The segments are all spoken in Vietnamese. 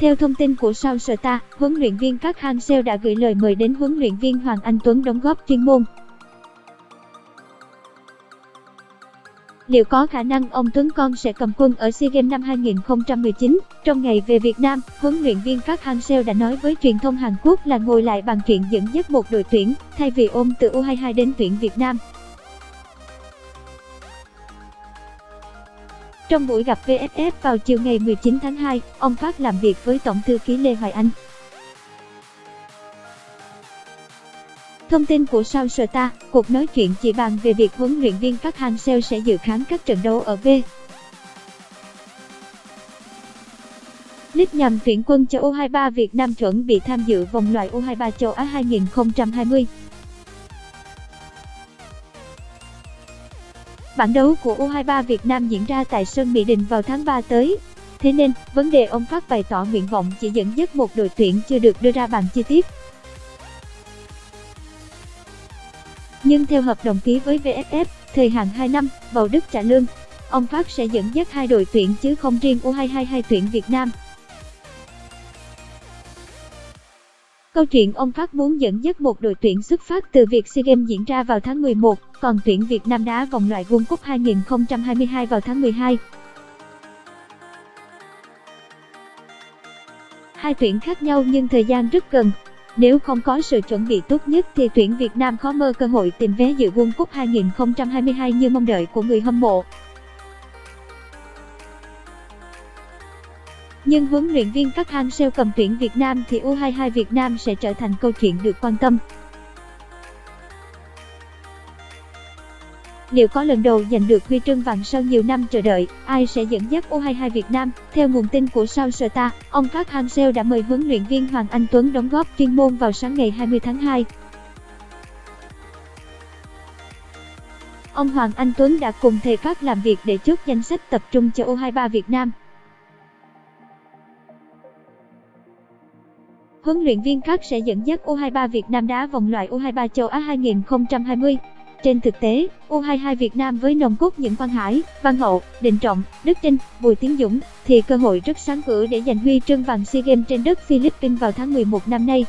Theo thông tin của Sao Star, huấn luyện viên Park Hang-seo đã gửi lời mời đến huấn luyện viên Hoàng Anh Tuấn đóng góp chuyên môn. Liệu có khả năng ông Tuấn Con sẽ cầm quân ở SEA Games năm 2019? Trong ngày về Việt Nam, huấn luyện viên Park Hang-seo đã nói với truyền thông Hàn Quốc là ngồi lại bàn chuyện dẫn dắt một đội tuyển, thay vì ôm từ U22 đến tuyển Việt Nam. Trong buổi gặp VFF vào chiều ngày 19 tháng 2, ông Park làm việc với Tổng thư ký Lê Hoài Anh. Thông tin của Sao Star, cuộc nói chuyện chỉ bàn về việc huấn luyện viên Park Hang-seo sẽ dự khán các trận đấu ở V-League nhằm tuyển quân cho U23 Việt Nam chuẩn bị tham dự vòng loại U23 châu Á 2020. Bảng đấu của U23 Việt Nam diễn ra tại sân Mỹ Đình vào tháng 3 tới. Thế nên, vấn đề ông Park bày tỏ nguyện vọng chỉ dẫn dắt một đội tuyển chưa được đưa ra bằng chi tiết. Nhưng theo hợp đồng ký với VFF, thời hạn 2 năm, bầu Đức trả lương, ông Park sẽ dẫn dắt hai đội tuyển chứ không riêng U22 hay tuyển Việt Nam. Câu chuyện ông Park muốn dẫn dắt một đội tuyển xuất phát từ việc SEA Games diễn ra vào tháng 11, còn tuyển Việt Nam đá vòng loại World Cup 2022 vào tháng 12. Hai tuyển khác nhau nhưng thời gian rất gần. Nếu không có sự chuẩn bị tốt nhất thì tuyển Việt Nam khó mơ cơ hội tìm vé dự World Cup 2022 như mong đợi của người hâm mộ. Nhưng huấn luyện viên Park Hang-seo cầm tuyển Việt Nam thì U22 Việt Nam sẽ trở thành câu chuyện được quan tâm. Liệu có lần đầu giành được huy chương vàng sau nhiều năm chờ đợi, ai sẽ dẫn dắt U22 Việt Nam? Theo nguồn tin của Sao Star, ông Park Hang-seo đã mời huấn luyện viên Hoàng Anh Tuấn đóng góp chuyên môn vào sáng ngày 20 tháng 2. Ông Hoàng Anh Tuấn đã cùng thầy Park làm việc để chốt danh sách tập trung cho U23 Việt Nam. Huấn luyện viên Park sẽ dẫn dắt U23 Việt Nam đá vòng loại U23 châu Á 2020. Trên thực tế, U22 Việt Nam với nòng cốt những Quang Hải, Văn Hậu, Đình Trọng, Đức Trinh, Bùi Tiến Dũng thì cơ hội rất sáng cửa để giành huy chương vàng SEA Games trên đất Philippines vào tháng 11 năm nay.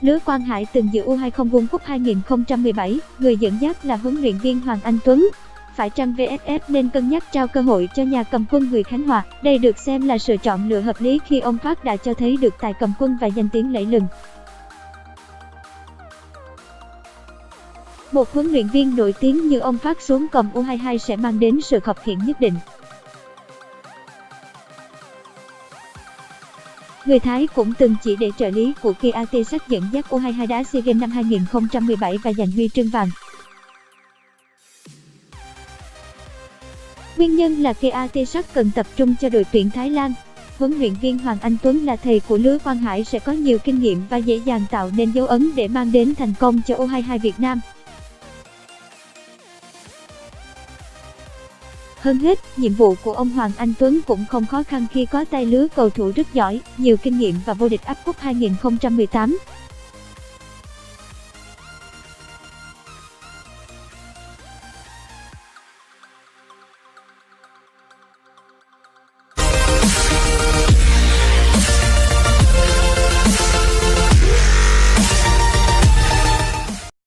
Lứa Quang Hải từng dự U20 World Cup 2017, người dẫn dắt là huấn luyện viên Hoàng Anh Tuấn. Phải chăng VFF nên cân nhắc trao cơ hội cho nhà cầm quân người Khánh Hòa? Đây được xem là sự chọn lựa hợp lý khi ông Park đã cho thấy được tài cầm quân và danh tiếng lẫy lừng. Một huấn luyện viên nổi tiếng như ông Park xuống cầm U22 sẽ mang đến sự khập khiễng nhất định. Người Thái cũng từng chỉ để trợ lý của Kia Artesak dẫn dắt U22 đá SEA Games năm 2017 và giành huy chương vàng. Nguyên nhân là Kia Artesak cần tập trung cho đội tuyển Thái Lan. Huấn luyện viên Hoàng Anh Tuấn là thầy của lứa Quang Hải sẽ có nhiều kinh nghiệm và dễ dàng tạo nên dấu ấn để mang đến thành công cho U22 Việt Nam. Hơn hết, nhiệm vụ của ông Hoàng Anh Tuấn cũng không khó khăn khi có tay lứa cầu thủ rất giỏi, nhiều kinh nghiệm và vô địch AFF Cup 2018.